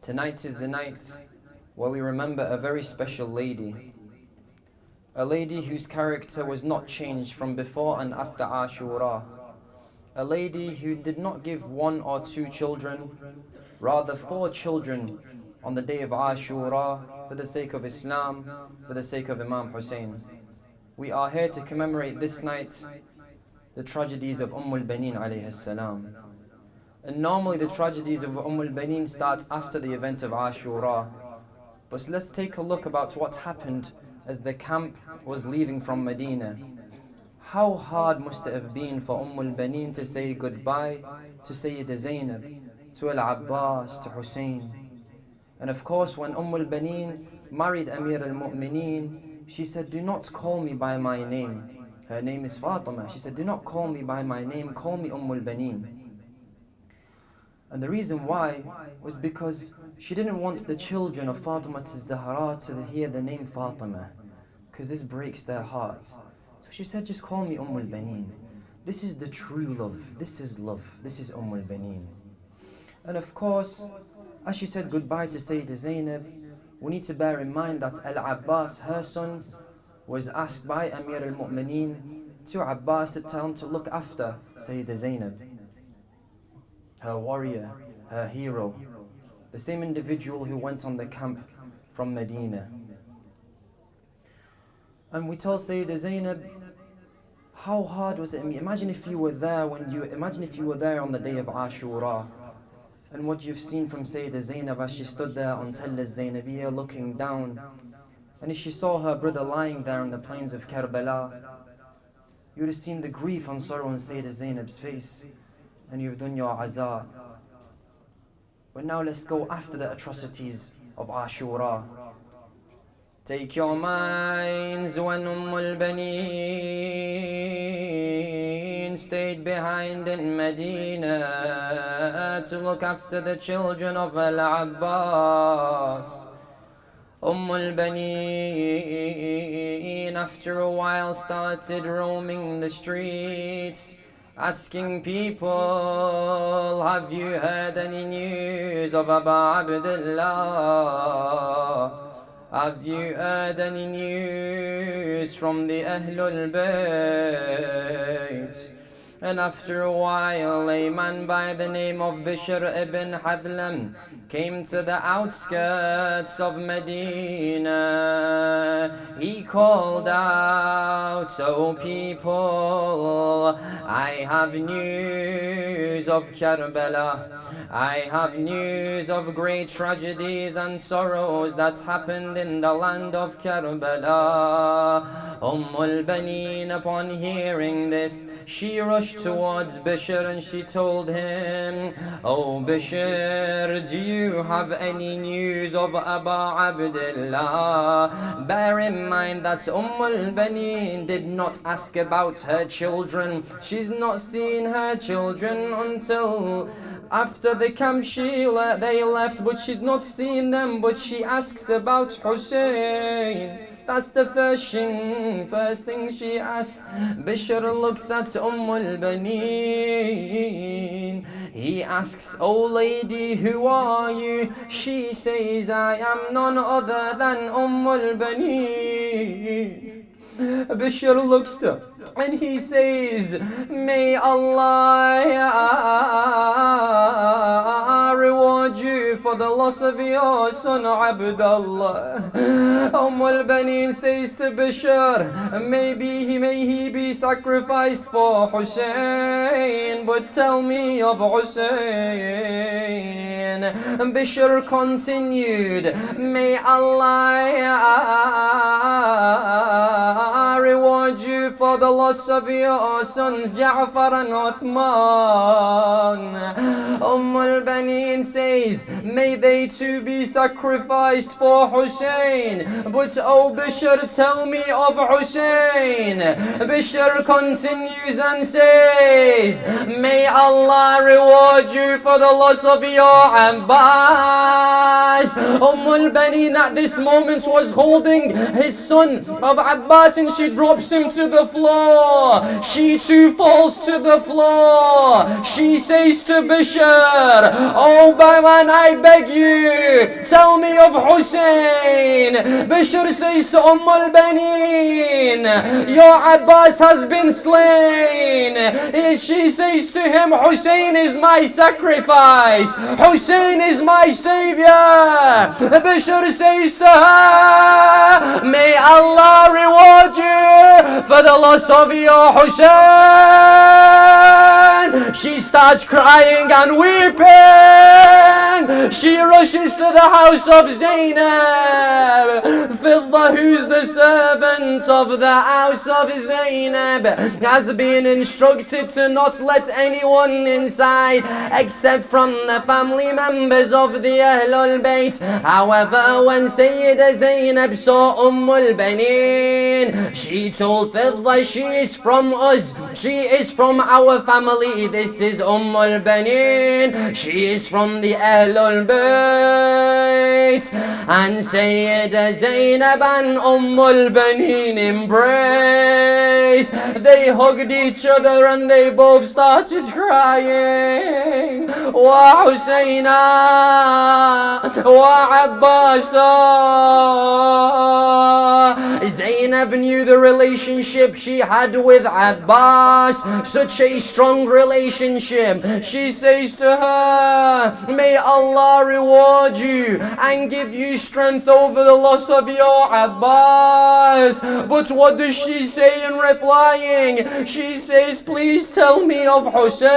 Tonight is the night where we remember a very special lady. A lady whose character was not changed from before and after Ashura. A lady who did not give 1 or 2 children, rather 4 children on the day of Ashura for the sake of Islam, for the sake of Imam Hussein. We are here to commemorate this night the tragedies of Ummul Baneen alayhi salam. And normally the tragedies of Ummul Baneen start after the event of Ashura. But let's take a look about what happened as the camp was leaving from Medina. How hard must it have been for Ummul Baneen to say goodbye to Sayyidah Zainab, to Abbas, to Hussein. And of course when Ummul Baneen married Amir al-Mu'mineen, she said, "Do not call me by my name." Her name is Fatima. She said, "Do not call me by my name, call me Ummul Baneen." And the reason why was because she didn't want the children of Fatima al-Zahra to hear the name Fatima, because this breaks their hearts. So she said, "Just call me Ummul Baneen. This is the true love. This is love. This is Ummul Baneen." And of course, as she said goodbye to Sayyidah Zainab, we need to bear in mind that Abbas, her son, was asked by Amir al-Mu'mineen to Abbas to tell him to look after Sayyidah Zainab, her warrior, her hero, the same individual who went on the camp from Medina. And we tell Sayyidah Zainab, how hard was it? Imagine if you were there on the day of Ashura, and what you've seen from Sayyidah Zainab as she stood there on Tell al-Zainabiyya looking down, and if she saw her brother lying there on the plains of Karbala, you would have seen the grief and sorrow on Sayyidah Zainab's face, and you've done your azar. But now let's go after the atrocities of Ashura. Take your minds when Ummul Baneen stayed behind in Medina to look after the children of Al-Abbas. Ummul Baneen after a while started roaming the streets, asking people, "Have you heard any news of Abu Abdullah? Have you heard any news from the Ahlul Bayt?" And after a while, a man by the name of Bishr ibn Hadlam came to the outskirts of Medina. He called out, "O people, I have news of Karbala. I have news of great tragedies and sorrows that happened in the land of Karbala." Ummul Baneen, upon hearing this, she rushed towards Bishr and she told him, "Oh Bishr, do you have any news of Abu Abdullah?" Bear in mind that Ummul Baneen did not ask about her children. She's not seen her children until after the camp they left, but she'd not seen them. But she asks about Hussein. That's the first thing she asks. Bishr looks at Ummul Baneen. He asks, "Oh lady, who are you?" She says, "I am none other than Ummul Baneen." Bishr looks to her and he says, "May Allah reward you for the loss of your son Abdullah." Ummul Baneen says to Bishr, may he be sacrificed for Hussein, but tell me of Hussein." Bishr continued, "May Allah reward you for the loss of your sons Ja'far and Uthman." Ummul Baneen says, "May they too be sacrificed for Hussein, but oh Bishr, tell me of Hussein." Bishr continues and says, "May Allah reward you for the loss of your Abbas." Ummul Baneen at this moment was holding his son of Abbas and she drops him to the the floor. She too falls to the floor. She says to Bashar, oh my man, I beg you, tell me of Hussein. Bashar says to Ummul Baneen, your Abbas has been slain. She says to him, Hussein is my sacrifice. Hussein is my savior. Bashar says to her, may Allah reward you for the loss of your Hussein. She starts crying and weeping. She rushes to the house of Zainab. Fidda, who's the servant of the house of Zainab, has been instructed to not let anyone inside except from the family members of the Ahlul Bayt. However, when Sayyida Zainab saw Ummul Baneen, she told Fidda, she is from us, she is from our family. This is Ummul Baneen, she is from the Ahlul Bayt. And Sayyida Zainab and Ummul Baneen embraced. They hugged each other and they both started crying. Wa Husayna, wa Abbas. Zainab knew the relationship she had with Abbas, such a strong relationship. She says to her, may Allah reward you and give you strength over the loss of your Abbas. But what does she say in replying? She says, please tell me of Hussein.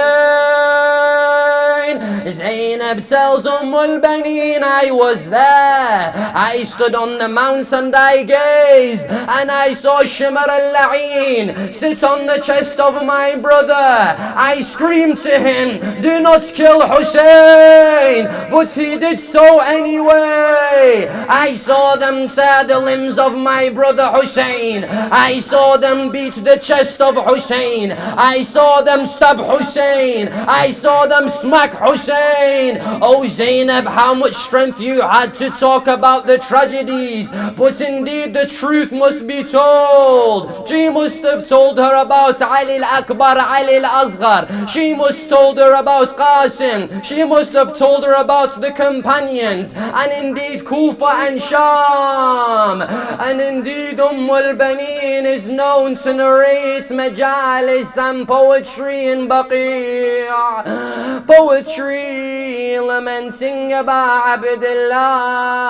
Zainab tells Ummul Baneen, I was there. I stood on the mount and I gazed, and I saw Shimar al-La'een sit on the chest of my brother. I screamed to him, do not kill Hussein, but he did so anyway. I saw them tear the limbs of my brother Hussein. I saw them beat the chest of Hussein. I saw them stab Hussein. I saw them smack Hussein. Oh Zainab, how much strength you had to talk about the tragedies, but indeed the truth must be told. She must have told her about Ali al-Akbar, Ali al-Asghar. She must told her about Qasim. She must have told her about the companions, and indeed Kufa and Sham. And indeed Ummul Baneen is known to narrate majalis and poetry in Baqi'. Poetry lamenting about Abdullah.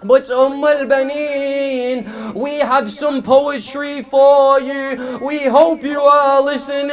But Ummul Baneen, we have some poetry for you. We hope you are listening.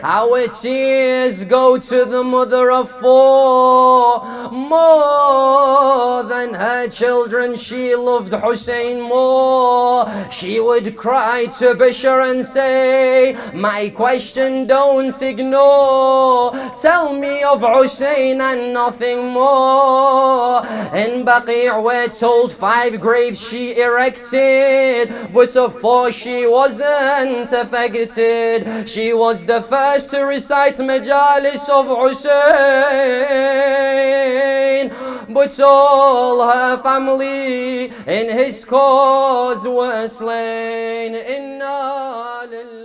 Our tears go to the mother of four. More than her children, she loved Hussein more. She would cry to Bashar and say, my question don't ignore. Tell me of Hussein and nothing more. In Baqi' we're told 5 graves she erected, but of 4 she wasn't affected. She was the first to recite majalis of Hussein, but all her family in his cause were slain. Inna lillahi